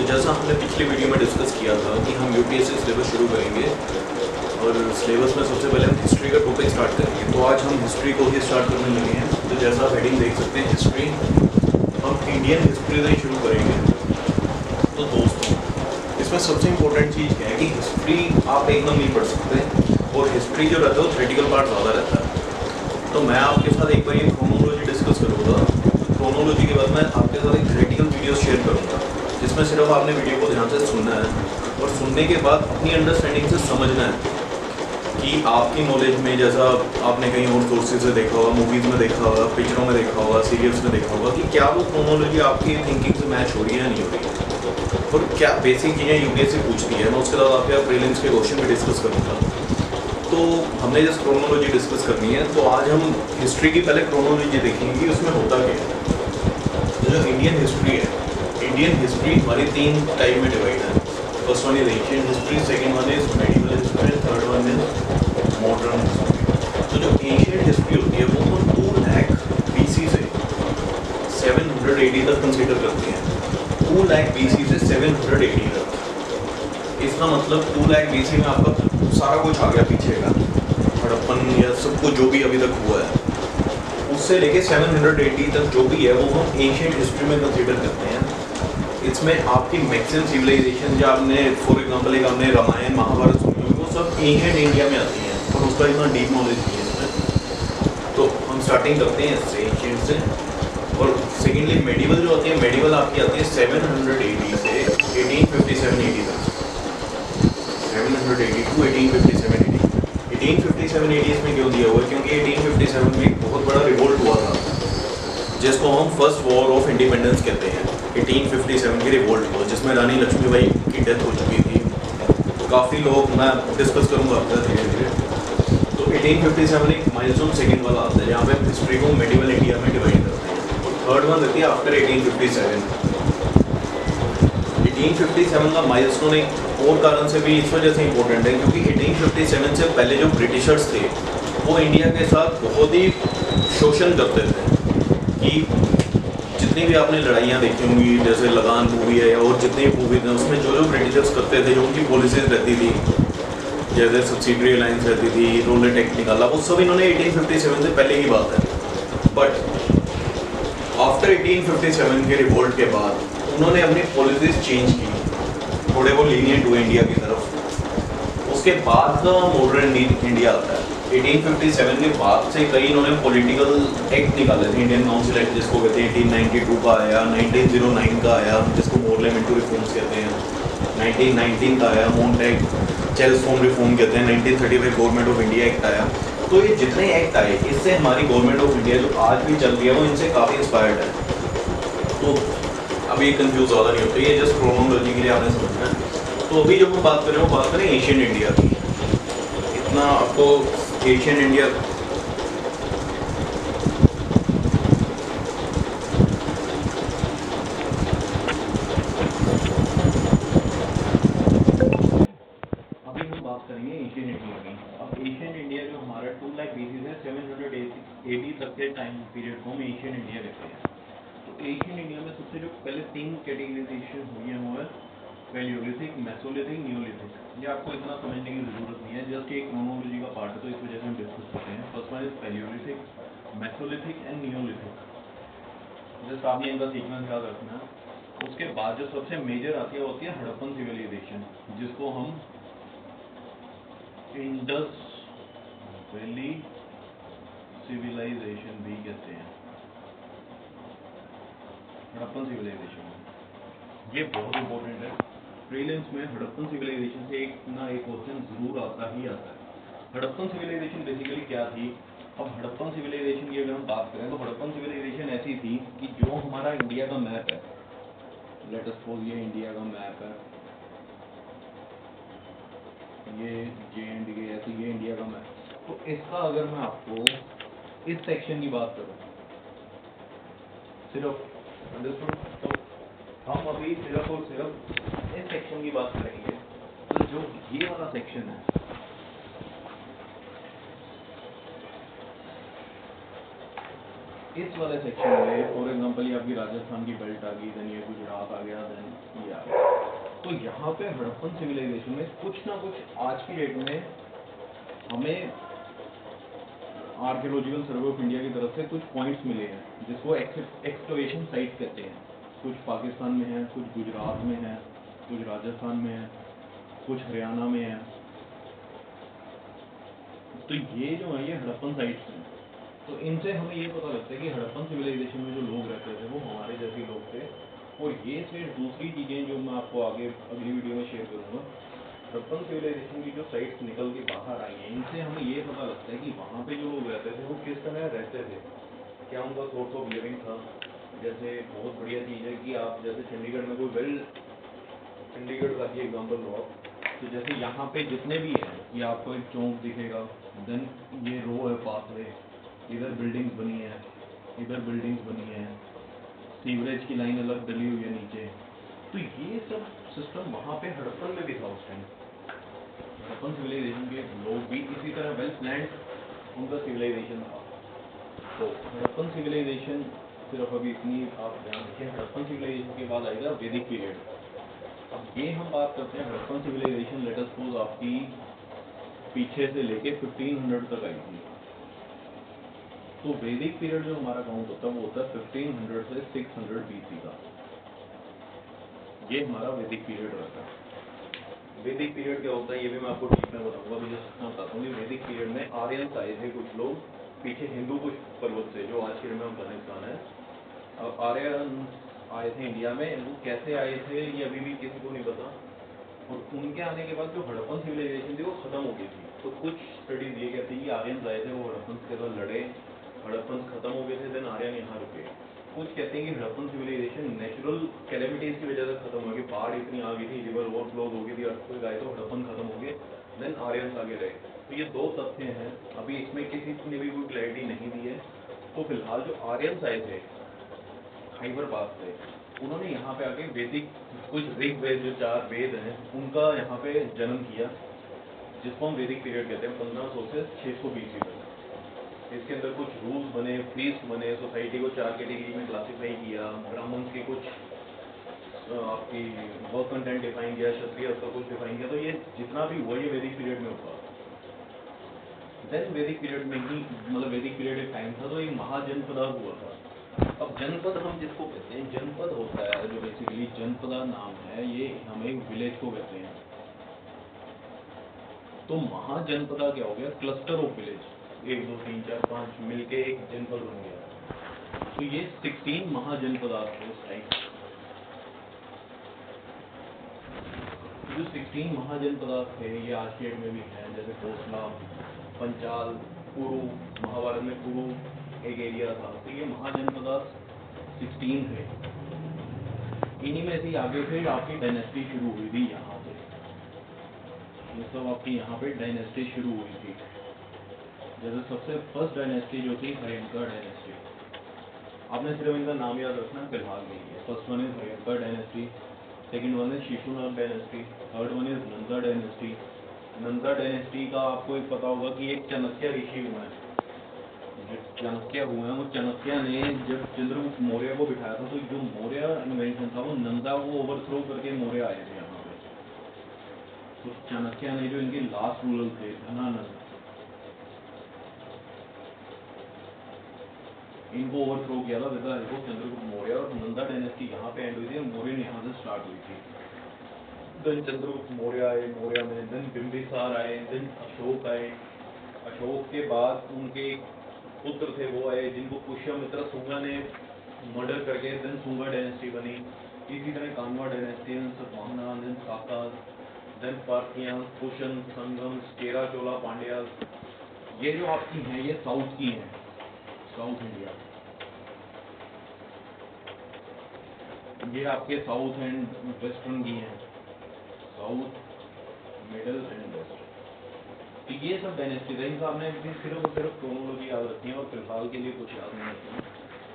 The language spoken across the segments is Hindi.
तो जैसा हमने पिछली वीडियो में डिस्कस किया था कि हम यूपीएससी सिलेबस शुरू करेंगे और सिलेबस में सबसे पहले हम हिस्ट्री का टॉपिक स्टार्ट करेंगे। तो आज हम हिस्ट्री को ही स्टार्ट करने लगे हैं। तो जैसा आप हेडिंग देख सकते हैं हिस्ट्री, हम इंडियन हिस्ट्री से शुरू करेंगे। तो दोस्तों इसमें सबसे इम्पोर्टेंट चीज़ क्या है कि हिस्ट्री आप एकदम नहीं पढ़ सकते और हिस्ट्री जो रहता है वो थ्योरेटिकल पार्ट ज़्यादा रहता है। तो मैं आपके साथ एक बार ये क्रोनोलॉजी डिस्कस करूँगा। क्रोनोलॉजी के बाद मैं आपके साथ एक थ्योरेटिकल वीडियो शेयर करूँगा जिसमें सिर्फ आपने वीडियो को ध्यान से सुनना है और सुनने के बाद अपनी अंडरस्टैंडिंग से समझना है कि आपकी नॉलेज में, जैसा आपने कहीं और सोर्सेज से देखा होगा, मूवीज़ में देखा होगा, पिक्चरों में देखा होगा, सीरियल्स में देखा होगा कि क्या वो क्रोनोलॉजी आपकी थिंकिंग से मैच हो रही है या नहीं हो रही है और क्या बेसिक चीज़ें यूपीएससी पूछती है। मैं उसके बाद आपके प्रीलिम्स के क्वेश्चन भी डिस्कस करूँगा। तो हमने जैसे क्रोनोलॉजी डिस्कस करनी है तो आज हम हिस्ट्री की पहले क्रोनोलॉजी देखेंगे कि उसमें होता क्या है। जो इंडियन हिस्ट्री है, इंडियन हिस्ट्री हमारी 3 टाइप में डिवाइड है। First one is ancient history, second one is medieval history and third one is modern history. तो जो एंशिएंट हिस्ट्री होती है वो हम 2 लाख BC से 700 AD तक कंसिडर करते हैं। 2 लाख BC से 700 AD तक। इसका मतलब 2 लाख BC में आपका सारा कुछ आ गया पीछे का, हड़प्पन या सब कुछ जो भी अभी तक हुआ है, उससे लेके 700 AD तक जो भी है वो हम एंशिएंट हिस्ट्री में कंसीडर करते हैं। इसमें आपकी मैक्सिमम सिविलाइजेशन जो आपने फॉर एग्जांपल एक आपने रामायण महाभारत सुनी होगी वो सब एंशिएंट इंडिया में आती हैं और उसका इतना डीप नॉलेज नहीं है इसमें। तो हम स्टार्टिंग करते हैं इससे, एंशिएंट से। और सेकेंडली मेडिवल जो होती है, मेडिवल आपकी आती है 700 AD से 1857 AD तक। 700 AD टू 1857 AD। 1857 AD इसमें क्यों दिया हुआ है? क्योंकि 1857 में एक बहुत बड़ा रिवोल्ट हुआ था जिसको हम फर्स्ट वॉर ऑफ इंडिपेंडेंस कहते हैं। 1857 की रिवोल्ट हुआ जिसमें रानी लक्ष्मीबाई की डेथ हो चुकी थी। काफ़ी लोग, मैं डिस्कस करूँगा आपका धीरे धीरे। तो 1857 एक माइलस्टोन सेकंड वाला आता है जहाँ पे हम हिस्ट्री को मेडिवल इंडिया में डिवाइड करते हैं। और थर्ड वन रहती है आफ्टर 1857। 1857 का माइलस्टोन एक और कारण से भी इस वजह से इम्पोर्टेंट है क्योंकि 1857 से पहले जो ब्रिटिशर्स थे वो इंडिया के साथ बहुत ही शोषण करते थे कि जितनी भी आपने लड़ाइयाँ देखी होंगी, जैसे लगान मूवी है और जितनी मूवीज हैं उसमें जो जो ब्रिटिशर्स करते थे, जो उनकी पॉलिसीज रहती थी, जैसे सब्सिडरी अलायंस रहती थी, रोलेट एक्ट निकाला, वो सब इन्होंने 1857 से पहले की बात है। बट आफ्टर 1857 के रिवोल्ट के बाद उन्होंने अपनी पॉलिसीज चेंज की, थोड़े वो लीनियंट हुए इंडिया की तरफ। उसके बाद का मॉडर्न इंडिया आता है। 1857 के बाद से कई इन्होंने पॉलिटिकल एक्ट निकाले थे। इंडियन काउंसिल एक्ट जिसको कहते हैं 1892 का आया, 1909 का आया जिसको पार्लियामेंट्री रिफॉर्म्स कहते हैं, 1919 का आया मॉन्टेग चेल्सफोर्ड रिफॉर्म कहते हैं, 1935 गवर्नमेंट ऑफ इंडिया एक्ट आया। तो ये जितने एक्ट आए इससे हमारी गवर्नमेंट ऑफ इंडिया जो आज भी चल रही है वो इनसे काफ़ी इंस्पायर्ड है। तो अभी ये कंफ्यूज ज़्यादा नहीं होता, ये जस्ट क्रोनोलॉजी के लिए आपने समझना है। तो अभी जब हम बात करें वो बात करें एशियन इंडिया की। इतना आपको एशियन इंडिया अभी हम बात करेंगे एशियन इंडिया की। अब एशियन इंडिया जो हमारा 2 लाख BC से 700 AD तक के टाइम पीरियड को हम एशियन इंडिया कहते हैं। तो एशियन इंडिया में सबसे जो पहले 3 कैटेगराइजेशन हुई है वो है पैलियोलिथिक, मेसोलिथिक, नियोलिथिक। ये आपको इतना समझने की जरूरत नहीं है, जस्ट एक क्रोनोलॉजी का पार्ट है तो इस वजह से हम डिस्कस करते हैं। First one is Palaeolithic, Mesolithic and Neolithic. Just आपने इनका सीक्वेंस याद रखना है। उसके बाद जो सबसे मेजर आती है वो होती है हड़प्पन सिविलाइजेशन जिसको हम इंडस वैली सिविलाइजेशन भी कहते हैं। हड़प्पन सिविलाइजेशन ये बहुत इंपॉर्टेंट है। प्रीलिम्स में हड़प्पन सिविलाइजेशन से एक ना एक क्वेश्चन जरूर आता ही आता है। हड़प्पन सिविलाइजेशन बेसिकली क्या थी? अब हड़प्पन सिविलाइजेशन की अगर हम बात करें तो हड़प्पन सिविलाइजेशन ऐसी थी कि जो हमारा इंडिया का मैप है, लेट अस सपोज ये इंडिया का मैप है, ये J&K ऐसे ये इंडिया का मैप। तो इसका अगर मैं आपको इस सेक्शन की बात करूँ सिर्फ, तो हम अभी सिर्फ और सिर्फ इस सेक्शन की बात करेंगे। तो जो ये वाला सेक्शन है, इस वाले सेक्शन में फॉर एग्जांपल ये आपकी राजस्थान की बेल्ट आ गई, देन ये गुजरात आ गया, देन ये आ गया। तो यहाँ पे हड़प्पन सिविलाइजेशन में कुछ ना कुछ आज की डेट में हमें आर्कियोलॉजिकल सर्वे ऑफ इंडिया की तरफ से कुछ पॉइंट्स मिले हैं जिसको एक्सकवेशन साइट कहते हैं। कुछ पाकिस्तान में है, कुछ गुजरात में है, कुछ राजस्थान में है, कुछ हरियाणा में है। तो ये जो है ये हड़प्पन साइट्स हैं। तो इनसे हमें ये पता लगता है कि हड़प्पन सिविलाइजेशन में जो लोग रहते थे वो हमारे जैसे लोग थे। और ये सिर्फ दूसरी चीज़ें जो मैं आपको आगे अगली वीडियो में शेयर करूँगा, हड़प्पन सिविलाइजेशन की जो साइट्स निकल के बाहर आई हैं इनसे हमें ये पता लगता है कि वहाँ पे जो लोग रहते थे वो किस तरह रहते थे, क्या उनका सोर्स ऑफ लिविंग था। जैसे बहुत बढ़िया चीज़ है कि आप जैसे चंडीगढ़ में कोई चंडीगढ़ का ही एग्जाम्पल लो आप, तो जैसे यहाँ पे जितने भी हैं ये आपको एक चौक दिखेगा, देन ये रो है पाथवे, इधर बिल्डिंग्स बनी है, इधर बिल्डिंग्स बनी है, सीवरेज की लाइन अलग डली हुई है नीचे। तो ये सब सिस्टम वहाँ पे हड़प्पन में भी था उस टाइम। हड़प्पन सिविलाइजेशन के लोग भी इसी तरह वेल प्लान्ड उनका सिविलाइजेशन था। तो हड़प्पन सिविलाइजेशन सिर्फ अभी इतनी आप ध्यान रखें। हड़प्पन सिविलाइजेशन के बाद आएगा वैदिक पीरियड। अब ये हम बात करते हैं Harappan civilization let us suppose आपकी पीछे से लेके 1500 तक आई थी। तो वैदिक पीरियड जो हमारा काउंट होता है वो होता है 1500 से 600 BC का। ये हमारा वैदिक पीरियड रहता है। वैदिक पीरियड क्या होता है ये भी मैं आपको ठीक में बताऊंगा। अभी जैसे मैं बताता हूँ वैदिक पीरियड में आर्यंस आए थे कुछ लोग पीछे हिंदू कुछ पर्वत से, जो आज के में अफगानिस्तान है। अब आर्यंस आए थे इंडिया में, वो कैसे आए थे ये अभी भी किसी को नहीं पता। और उनके आने के बाद जो हड़प्पन सिविलाइजेशन थी वो खत्म हो गई थी। तो कुछ स्टडीज ये कहती है कि आर्यंस आए थे, वो हड़प्पन के साथ लड़े, हड़प्पन खत्म हो गए थे, देन आर्यन यहाँ रुके। कुछ कहते हैं कि हड़प्पन सिविलाइजेशन नेचुरल कैलेमिटीज की वजह से खत्म हो गई, बाढ़ इतनी आ गई थी, रिवर ओवरफ्लो हो गई थी, अर्थक्वेक आए तो हड़प्पन खत्म हो गए, देन आर्यंस आगे रहे। तो ये दो तथ्य हैं, अभी इसमें किसी ने भी कोई क्लैरिटी नहीं दी है। तो फिलहाल जो आर्यंस आए थे खाइबर पास से, उन्होंने यहाँ पे आके वैदिक कुछ ऋग्वेद जो 4 वेद हैं उनका यहाँ पे जन्म किया, जिसको हम वैदिक पीरियड कहते हैं 1500 से 600 BC तक। इसके अंदर कुछ रूल्स बने, फीस्ट बने, सोसाइटी को 4 कैटेगरी में क्लासीफाई किया, ब्राह्मण के कुछ आपकी वर्क कंटेंट डिफाइन किया, क्षत्रिय का कुछ डिफाइन किया। तो ये जितना भी हुआ ये वैदिक पीरियड में हुआ। देन वैदिक पीरियड में ही मतलब वैदिक पीरियड एक टाइम था तो एक महाजनपदा हुआ था। अब जनपद हम जिसको कहते हैं, जनपद होता है जो बेसिकली जनपदा नाम है, ये हम एक विलेज को कहते हैं। तो महाजनपदा क्या हो गया, क्लस्टर ऑफ विलेज, 1 2 3 4 5 मिलके एक जनपद बन गया। तो ये 16 महाजनपदा थे उस टाइम। जो 16 महाजनपदा थे ये आज के डेट में भी हैं, जैसे कोसला, पंचाल, कुरु, महाभारत में कुरु एक एरिया था। तो ये महाजनपदा 16 थे। इन्हीं में से आगे फिर आपकी डायनेस्टी शुरू हुई थी यहाँ पे। ये सब आपकी यहाँ पे डायनेस्टी शुरू हुई थी। जैसे सबसे फर्स्ट डायनेस्टी जो थी हरियंका डायनेस्टी। आपने सिर्फ इनका नाम याद रखना फिलहाल के लिए। First one is Haryanka dynasty, second one is Shishunaga dynasty, third one is Nanda dynasty. Nanda dynasty का आपको एक पता होगा कि एक चाणक्य ऋषि हुए हैं। जो चाणक्य हुए हैं वो चाणक्य ने जब चंद्रगुप्त मौर्य को बिठाया था, तो जो मौर्य इन्वेंशन था वो नंदा को ओवरथ्रो करके मौर्य आए थे यहाँ पे। तो चाणक्य ने जो इनके लास्ट रूलर थे धनानंद, इनको ओवरथ्रो किया था with the help of Chandragupta Maurya. और नंदा डायनेस्टी यहाँ पे एंड हुई थी, मौर्य ने यहाँ से स्टार्ट हुई थी। देन चंद्रगुप्त मौर्य आए, मौर्य में देन बिंबिसार आए, देन अशोक आए। अशोक के बाद उनके पुत्र थे वो आए जिनको पुष्यमित्र सुंगा ने मर्डर करके देन सुंगा डायनेस्टी बनी। इसी तरह कान्वा डायनेस्टी, सतवाहना, देन साका, देन पार्थिया, कुशन, संगम, चेरा, चोला, पांड्या। ये जो आपकी हैं ये साउथ की हैं, साउथ इंडिया। ये आपके साउथ एंड वेस्टर्न की हैं, साउथ, मिडल एंड वेस्ट। तो ये सब डायनेस्टी है, इनका आपने भी सिर्फ और सिर्फ क्रोनोलॉजी याद रखनी है और फिलहाल के लिए कुछ याद नहीं रखना।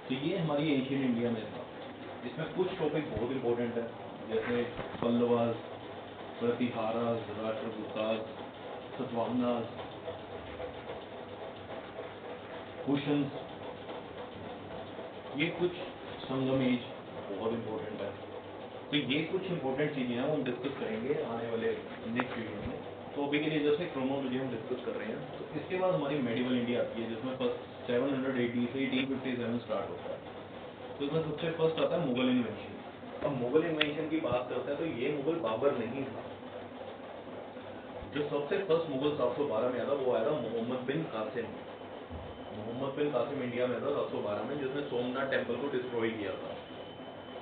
तो ये हमारी एशियन इंडिया में था। इसमें कुछ टॉपिक बहुत इंपॉर्टेंट है, जैसे पल्लवास, प्रतिहारास, राष्ट्रकूटास, सतवाहनास, कुशन्स, ये कुछ संगम एज बहुत इंपॉर्टेंट है। तो ये कुछ इंपॉर्टेंट चीज़ें हैं वो हम डिस्कस करेंगे आने वाले नेक्स्ट वीडियो में। तो अभी के लिए जैसे क्रोनोलॉजी हम डिस्कस कर रहे हैं, तो इसके बाद हमारी मेडिवल इंडिया आती है जिसमें फर्स्ट 780 से 1857 स्टार्ट होता है। तो इसमें सबसे फर्स्ट आता है मुगल इन्वेंशन। अब मुगल इन्वेंशन की बात करते हैं तो ये मुगल बाबर नहीं था। जो सबसे फर्स्ट मुगल 712 में आया था वो आया था मोहम्मद बिन कासिम। मोहम्मद बिन कासिम इंडिया में था 712 में, जिसने सोमनाथ टेम्पल को डिस्ट्रॉय किया था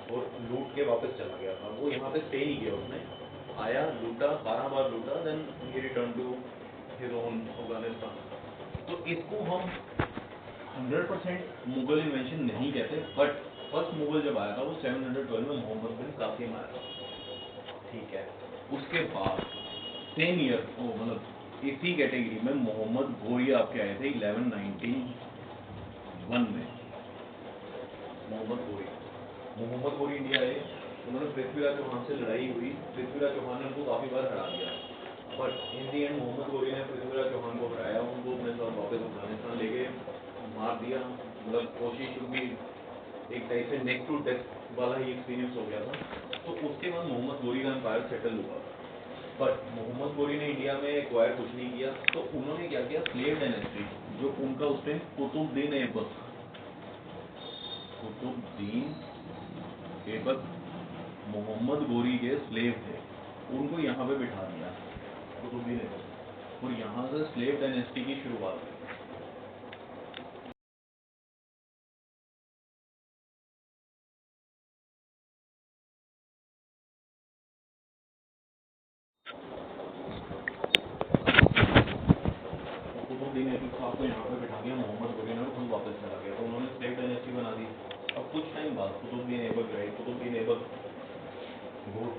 और लूट के वापस चला गया था। वो यहाँ पे स्टे नहीं किया, उसने आया, लूटा, 12 बार लूटा, then he return to his own Afghanistan. तो इसको हम 100% मुगल इन्वेंशन नहीं कहते, बट फर्स्ट मुगल जब आया था वो 712 में मोहम्मद बिन कासिम आया था, ठीक है। उसके बाद सेम ईयर मतलब इसी कैटेगरी में मोहम्मद घोरी आपके आए थे 1191 में। मोहम्मद घोरी इंडिया आए, उन्होंने पृथ्वीराज चौहान से लड़ाई हुई, पृथ्वीराज चौहान ने उनको काफ़ी बार हरा दिया, but in the end Mohammad Ghori ने पृथ्वीराज चौहान को हराया, उनको अपने साथ वापस अफगानिस्तान लेके मार दिया। मतलब कोशिश भी एक टाइप से नेक टू डेथ वाला ही एक्सपीरियंस हो गया था। तो उसके बाद मोहम्मद घोरी का एम्पायर सेटल हुआ, बट मोहम्मद घोरी ने इंडिया में एक्वायर कुछ नहीं किया। तो उन्होंने क्या किया, स्लेव डायनेस्टी, जो उनका उस टाइम कुतुबुद्दीन ऐबक, मोहम्मद घोरी के स्लेव थे, उनको यहाँ पे बिठा दिया कुतुबुद्दीन ऐबक, और यहाँ से स्लेव डायनेस्टी की शुरुआत हुई। कुतुबुद्दीन ऐबक साहब को यहाँ पे बिठा दिया, मोहम्मद घोरी ने खुद वापस चला गया, तो उन्होंने स्लेव डायनेस्टी बना दी। अब कुछ टाइम बाद कुतुबुद्दीन ऐबक रहे, कुतुबुद्दीन ऐबक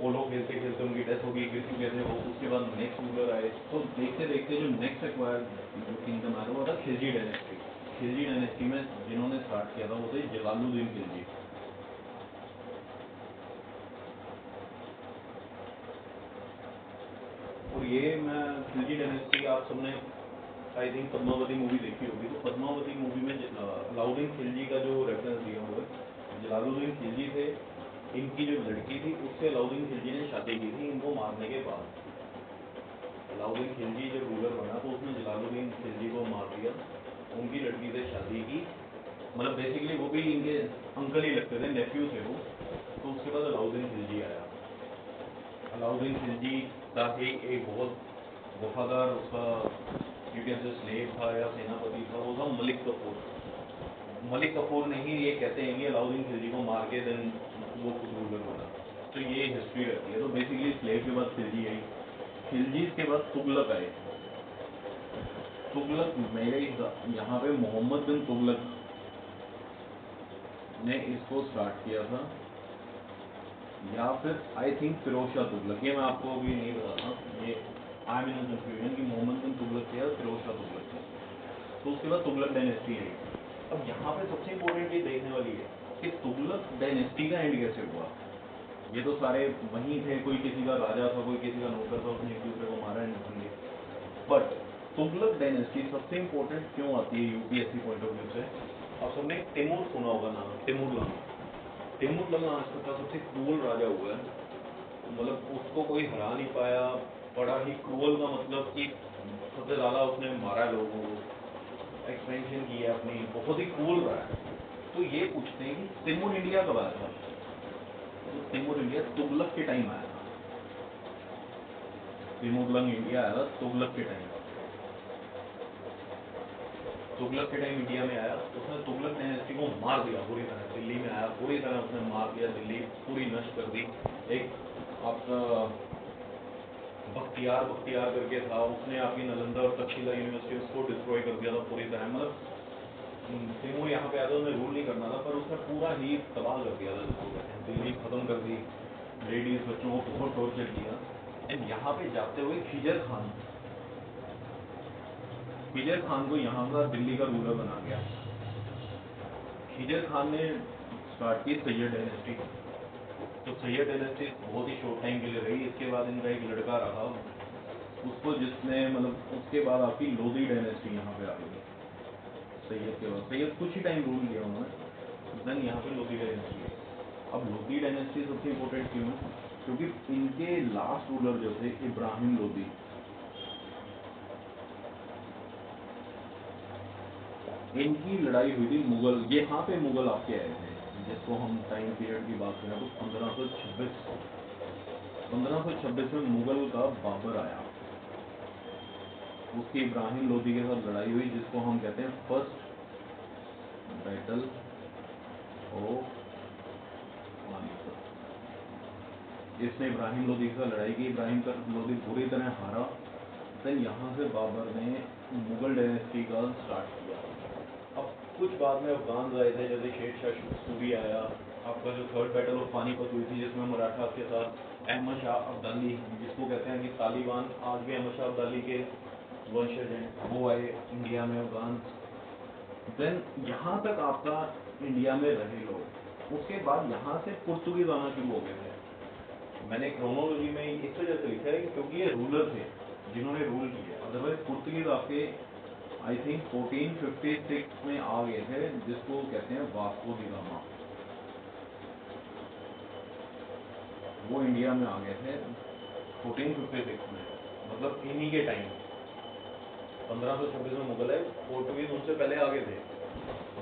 पोलो खेलते खेलते उनकी डेथ हो गई, गिर चुके थे वो। उसके बाद नेक्स्ट रूलर आए, तो देखते देखते जो नेक्स्ट एक्वायर जो किंगडम आया वो था खिलजी डायनेस्टी। खिलजी डायनेस्टी में जिन्होंने स्टार्ट किया था वो थे जलालुद्दीन खिलजी। और ये मैं खिलजी डायनेस्टी आप सबने आई थिंक पद्मावती मूवी देखी होगी, तो पद्मावती मूवी में अलाउद्दीन खिलजी का जो रेफरेंस दिया हुआ है, जलालुद्दीन खिलजी थे, इनकी जो लड़की थी उससे अलाउद्दीन खिलजी ने शादी की थी इनको मारने के बाद। अलाउद्दीन खिलजी जब रूलर बना तो उसने जलालुद्दीन खिलजी को मार दिया, उनकी लड़की से शादी की, मतलब बेसिकली वो भी इनके अंकल ही लगते थे, नेफ्यू थे वो। तो उसके बाद अलाउद्दीन खिलजी आया। अलाउद्दीन खिलजी का एक बहुत वफादार उसका यूकेन स्लेव था या सेनापति था, वो था मलिक कफूर। मलिक कफूर ने ही ये कहते हैं कि अलाउद्दीन खिलजी को मार के देन वो खुद रूलर बना। तो ये हिस्ट्री रहती है। तो बेसिकली स्लेव के बाद खिलजी आई, खिलजी के बाद तुगलक आए। तुगलक मेरे यहाँ पे मोहम्मद बिन तुगलक ने इसको स्टार्ट किया था, या फिर आई थिंक फिरोज शाह तुगलक, ये मैं आपको अभी नहीं बताता, ये आई एम इन कंफ्यूजन कि मोहम्मद बिन तुगलक थे या फिरोज शाह तुगलक थे। तो उसके बाद तुगलक डायनेस्टी आई। अब यहाँ पे सबसे इंपॉर्टेंट चीज देखने वाली है कि तुगलक डायनेस्टी का एंड कैसे हुआ। ये तो सारे वहीं थे, कोई किसी का राजा था, कोई किसी का नौकर था, उसने एक दूसरे को मारा एंड बन गए। बट तुगलक डायनेस्टी सबसे इंपॉर्टेंट क्यों आती है यूपीएससी पॉइंट ऑफ व्यू से। आप सबने तैमूर सुना होगा नाम, तैमूर लंग। तैमूर लंग आज तक का सबसे क्रूअल राजा हुआ है, मतलब उसको कोई हरा नहीं पाया। बड़ा ही क्रूअल का मतलब कि सबसे ज़्यादा उसने मारा लोगों को, एक्सपेंशन की है अपनी, बहुत ही क्रूअल रहा है। तो ये पूछते हैं कि तैमूर इंडिया कब आया था। तो तैमूर इंडिया तुगलक के टाइम आया था। तैमूर लंग इंडिया आया था तुगलक के टाइम। तुगलक के टाइम इंडिया में आया, उसने तुगलक डायनेस्टी को मार दिया पूरी तरह। दिल्ली में आया, पूरी तरह उसने मार दिया, दिल्ली पूरी नष्ट कर दी। एक आपका बख्तियार करके था, उसने आपकी नालंदा और तक्षशिला यूनिवर्सिटी उसको डिस्ट्रॉय कर दिया था पूरी तरह। मतलब तैमूर यहाँ पे आया था, उन्हें रूल नहीं करना था, पर उसने पूरा ही तबाह कर दिया था जिसको कहते हैं, दिल्ली खत्म कर दी, लेडीज बच्चों को बहुत टॉर्चर किया। एंड यहाँ पे जाते हुए खिजर खान को यहाँ का दिल्ली का रूलर बना गया। खिजर खान ने स्टार्ट की सैयद डायनेस्टी। तो सैयद डायनेस्टी बहुत ही शॉर्ट टाइम के लिए रही। इसके बाद इनका एक लड़का रहा, उसको जिसने मतलब उसके बाद आपकी लोधी डायनेस्टी यहाँ पे आ गई। सैयद के बाद सैयद कुछ ही टाइम रूल किया उन्होंने, देन यहाँ पे लोधी डायनेस्टी। अब लोधी डायनेस्टी सबसे इम्पोर्टेंट क्यों है? क्योंकि इनके लास्ट रूलर जो थे इब्राहिम लोधी, इनकी लड़ाई हुई थी मुगल, यहाँ पे मुगल आपके आए थे, जिसको हम टाइम पीरियड की बात करें तो 1526 में मुगल का बाबर आया, उसकी इब्राहिम लोधी के साथ लड़ाई हुई, जिसको हम कहते हैं फर्स्ट बैटल ऑफ पानीपत। इसने इब्राहिम लोधी के साथ लड़ाई की, इब्राहिम का लोधी बुरी तरह हारा। देन यहाँ से बाबर ने मुगल डायनेस्टी का स्टार्ट किया। अब कुछ बाद में अफगान आए थे, जैसे शेर शाह सूरी आया, आपका जो थर्ड बैटल ऑफ पानीपत हुई थी जिसमें मराठा के साथ अहमद शाह अब्दाली, जिसको कहते हैं कि तालिबान आज भी अहमद शाह अब्दाली के वंशज हैं, वो आए इंडिया में अफगान। देन यहाँ तक आपका इंडिया में रहे लोग, उसके बाद यहाँ से पुर्तगीज आना शुरू हो गए थे। मैंने क्रोनोलॉजी में इस वजह से लिखा है क्योंकि ये रूलर थे जिन्होंने रूल किया, अदरवाइज पुर्तगीज आपके आई थिंक 1456 में आ गए थे, जिसको कहते हैं वास्को डी गामा, वो इंडिया में आ गए थे 1456 में, मतलब इन्हीं के टाइम। 1526 में मुगल है, पोर्टुगीज उनसे पहले आ गए थे,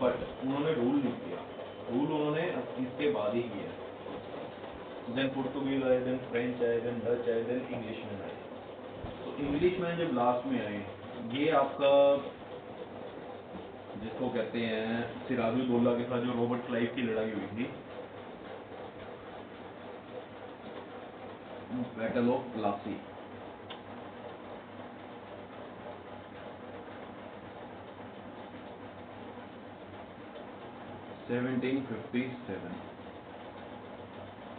बट उन्होंने रूल नहीं किया, रूल उन्होंने इसके बाद ही किया। देन पुर्तगीज आए, देन फ्रेंच आए, देन डच आए, देन इंग्लिशमैन आए। तो इंग्लिशमैन जब लास्ट में आए, ये आपका जिसको कहते हैं सिराजुद्दौला के साथ जो रॉबर्ट क्लाइव की लड़ाई हुई थी, battle of Plassey, seventeen fifty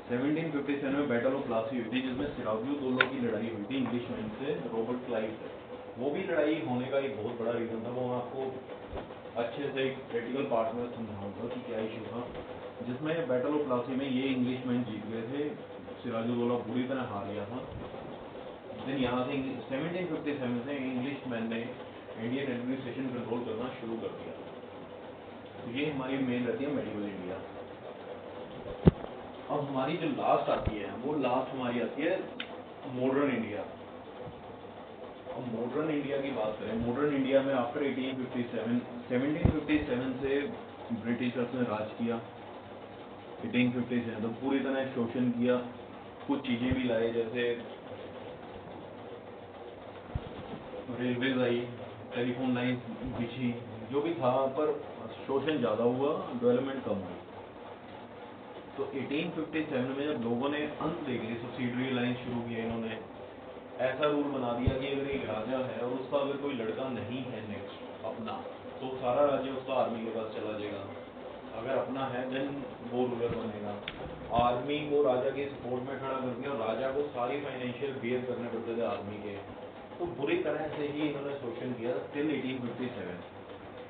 seven में बैटल ऑफ प्लासी हुई थी, जिसमें सिराजुद्दौला की लड़ाई हुई थी इंग्लिशमैन से रॉबर्ट क्लाइव से। वो भी लड़ाई होने का एक बहुत बड़ा रीज़न था, वो मैं आपको अच्छे से एक प्रैक्टिकल पार्ट में समझाऊंगा कि क्या इशू था, जिसमें बैटल ऑफ प्लासी में ये इंग्लिशमैन जीत गए थे, सिराजुद्दौला बुरी तरह हार गया था। देन यहाँ से 1757 से इंग्लिशमैन ने इंडियन एडमिनिस्ट्रेशन कंट्रोल करना शुरू कर दिया। तो ये हमारी मेन रहती है मेडिवल इंडिया। अब हमारी जो लास्ट आती है, वो लास्ट हमारी आती है मॉडर्न इंडिया। अब मॉडर्न इंडिया की बात करें, मॉडर्न इंडिया में आफ्टर 1757 से ब्रिटिशर्स ने राज किया। 1857 तो पूरी तरह शोषण किया, कुछ चीज़ें भी लाए, जैसे रेलवेज आई, टेलीफोन लाइन बिछी, जो भी था, पर शोषण ज़्यादा हुआ, डेवलपमेंट कम हुई। तो 1857 में जब लोगों ने अंत देख ली, सब्सिडरी लाइन शुरू किया, इन्होंने ऐसा रूल बना दिया कि अगर एक राजा है और उसका अगर कोई लड़का नहीं है नेक्स्ट अपना, तो सारा राज्य उसका आर्मी के पास चला जाएगा। अगर अपना है देन वो रूलर बनेगा। आर्मी को राजा की सपोर्ट में खड़ा करके, और राजा को सारी फाइनेंशियल बेयर करने पड़ते थे आर्मी के। तो बुरी तरह से ही इन्होंने शोषण किया टिल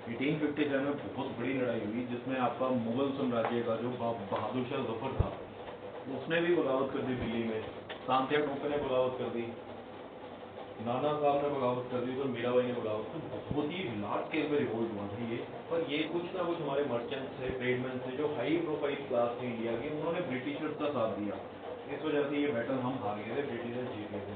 1857 में बहुत बड़ी लड़ाई हुई, जिसमें आपका मुगल साम्राज्य का जो बहादुर शाह जफर था, उसने भी बगावत कर दी दिल्ली में, तानसेन टोपे ने बगावत कर दी, नाना साहब ने बगावत कर दी, तो मीराबाई ने बगावत। तो बहुत ही लार्ज स्केल पे रिवोल्ट हुआ था ये। पर ये कुछ ना कुछ हमारे मर्चेंट्स थे, ट्रेडमैन थे, जो हाई प्रोफाइल क्लास थे इंडिया की, उन्होंने ब्रिटिशर्स का साथ दिया। इस वजह से ये बैटल हम हार गए थे, ब्रिटिशर्स जीत गए थे।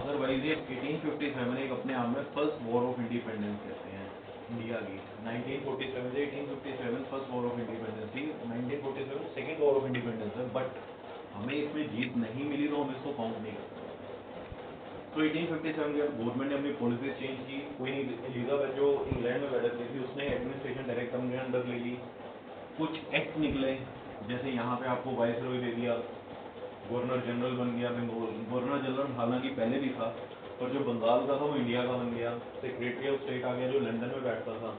अदरवाइज ये 1857 एक अपने आप में फर्स्ट वॉर ऑफ इंडिपेंडेंस कहते हैं इंडिया की। 1947 से 1857 फर्स्ट वॉर ऑफ इंडिपेंडेंस थी, 1947 सेकेंड वॉर ऑफ इंडिपेंडेंस है, बट हमें इसमें जीत नहीं मिली, तो हम इसको काउंट नहीं कर सकते। तो 1857 के गवर्नमेंट ने अपनी पॉलिसी चेंज की। क्वीन एलिजाबेथ जो इंग्लैंड में बैठक की थी, उसने एडमिनिस्ट्रेशन डायरेक्ट अपने अंडर ले ली। कुछ एक्ट निकले, जैसे यहाँ पे आपको वाइसरॉय दे दिया, गवर्नर जनरल बन गया बंगाल। गवर्नर जनरल हालांकि पहले भी था, पर जो बंगाल का था वो इंडिया का बन गया। सेक्रेटरी ऑफ स्टेट आ गया जो लंदन में बैठता था,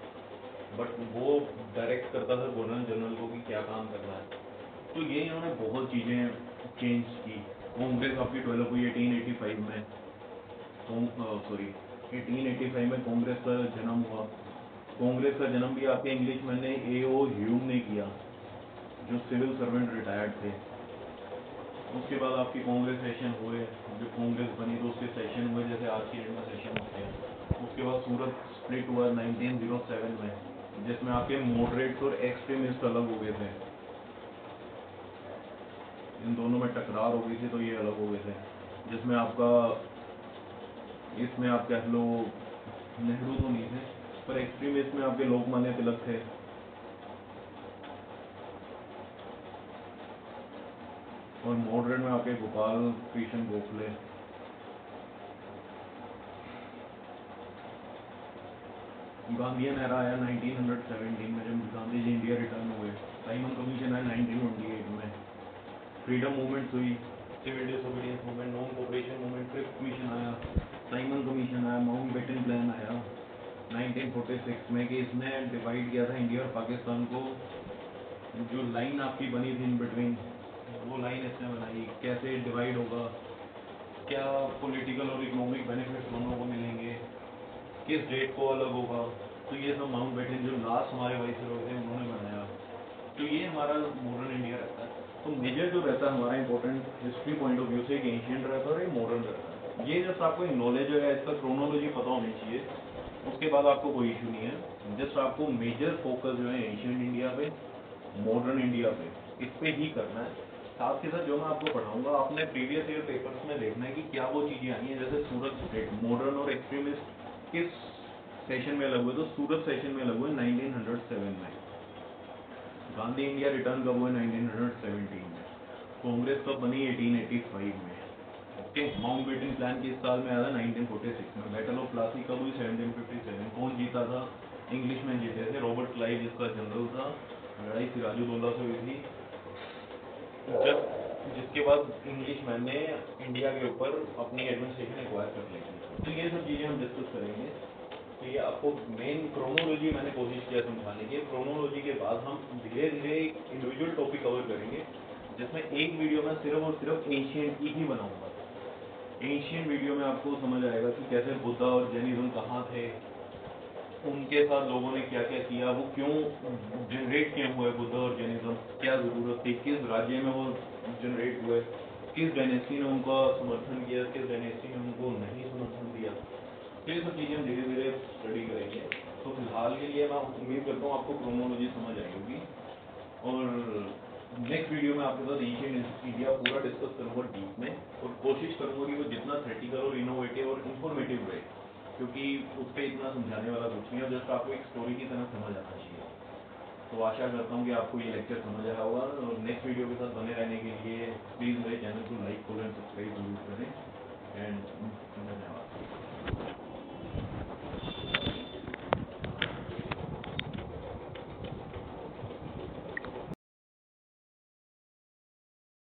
बट वो डायरेक्ट करता था गवर्नर जनरल को कि क्या काम करना है। तो ये इन्होंने बहुत चीज़ें चेंज की। कांग्रेस आपकी डेवलप हुई 1885 में, 1885 में कांग्रेस का जन्म हुआ। कांग्रेस का जन्म भी आपके इंग्लिशमैन ने A.O. ह्यूम ने किया, जो सिविल सर्वेंट रिटायर्ड थे। उसके बाद आपकी कांग्रेस सेशन हुए, जो कांग्रेस बनी तो उसके सेशन हुए, जैसे आज की डेट में सेशन होते हैं। उसके बाद सूरत स्प्लिट हुआ 1907 में, जिसमें आपके मॉडरेट्स और एक्सट्रीमिस्ट अलग हो गए थे। इन दोनों में टकरार हो गई थी तो ये अलग हो गए थे, जिसमें आपका इसमें आप कह लो नेहरू तो नहीं थे, पर एक्सट्रीमिस्ट में आपके लोकमान्य तिलक थे, और मॉडरेट में आपके गोपाल कृष्ण गोखले। गांधीयन एरा आया 1917 में, जब गांधी जी इंडिया रिटर्न हुए। साइमन कमीशन आया 1928 में। फ्रीडम मूवमेंट हुई, civil disobedience movement, non cooperation movement, Cripps commission आया, साइमन कमीशन आया, माउंटबेटन प्लान आया 1946 में, कि इसने डिवाइड किया था इंडिया और पाकिस्तान को। जो लाइन आपकी बनी थी इन बिटवीन, वो लाइन इसने बनाई, कैसे डिवाइड होगा, क्या पॉलिटिकल और इकोनॉमिक बेनिफिट दोनों को मिलेंगे, किस डेट को अलग होगा। तो ये सब माउंटबेटन जो लास्ट हमारे वाइसरॉय थे उन्होंने बनाया। तो ये हमारा मॉडर्न इंडिया रहता है। तो मेजर जो रहता है हमारा important history point of view से, एक एंशियंट रहता है और एक मॉडर्न रहता है। ये जस्ट आपको नॉलेज है, इसका क्रोनोलॉजी पता होनी चाहिए, उसके बाद आपको कोई इशू नहीं है। जस्ट आपको मेजर फोकस जो है एंशियंट इंडिया पे, मॉडर्न इंडिया पे, इस पे ही करना है। साथ के साथ जो मैं आपको पढ़ाऊंगा, आपने प्रीवियस ईयर पेपर्स में देखना है कि क्या वो चीज़ें आई हैं। जैसे सूरत स्टेट मॉडर्न और एक्सट्रीमिस्ट किस सेशन में लगे हुए, तो सूरत सेशन में लगे हुए 1907 में। गांधी इंडिया रिटर्न कब हुआ 1917 में। कांग्रेस कब बनी 1885 में। ओके, माउंटबेटन प्लान किस साल में आया था 1946 में। बैटल ऑफ प्लासी कब हुई 1757। कौन जीता था, इंग्लिशमैन जीते थे, रॉबर्ट क्लाइव जिसका जनरल था। लड़ाई सिराजुद्दौला से हुई थी, जब जिसके बाद इंग्लिशमैन ने इंडिया के ऊपर अपनी एडमिनिस्ट्रेशन एक्वायर कर ली थी। तो ये सब चीज़ें हम डिस्कस करेंगे। तो ये आपको मेन क्रोनोलॉजी मैंने कोशिश किया समझाने की। क्रोनोलॉजी के बाद हम धीरे धीरे इंडिविजुअल टॉपिक कवर करेंगे, जिसमें एक वीडियो में सिर्फ और सिर्फ एशियन की ही बनाऊंगा। एशियन वीडियो में आपको समझ आएगा कि कैसे बुद्धा और जैनिज्म कहाँ थे, उनके साथ लोगों ने क्या क्या किया, वो क्यों जनरेट किए हुए बुद्धा और जैनिज्म, क्या ज़रूरत थी, किस राज्य में वो जनरेट हुए, किस डायनेस्टी ने उनका समर्थन किया, किस डायनेस्टी ने उनको नहीं समर्थन दिया। तो ये सब चीज़ें हम धीरे धीरे स्टडी करेंगे। तो फिलहाल के लिए मैं उम्मीद करता हूँ आपको क्रोनोलॉजी समझ आई होगी, और नेक्स्ट वीडियो में आपके साथ एशियन इंडिया पूरा डिस्कस करूँगा डीप में, और कोशिश करूँगा कि वो जितना थ्रेटिकल और इनोवेटिव और इन्फॉर्मेटिव रहे, क्योंकि उस पर इतना समझाने वाला कुछ नहीं है, जस्ट आपको एक स्टोरी की तरह समझ आना चाहिए। तो आशा करता हूँ कि आपको ये लेक्चर समझ आया होगा, और नेक्स्ट वीडियो के साथ बने रहने के लिए प्लीज़ मेरे चैनल को लाइक, फॉलो एंड सब्सक्राइब जरूर करें। एंड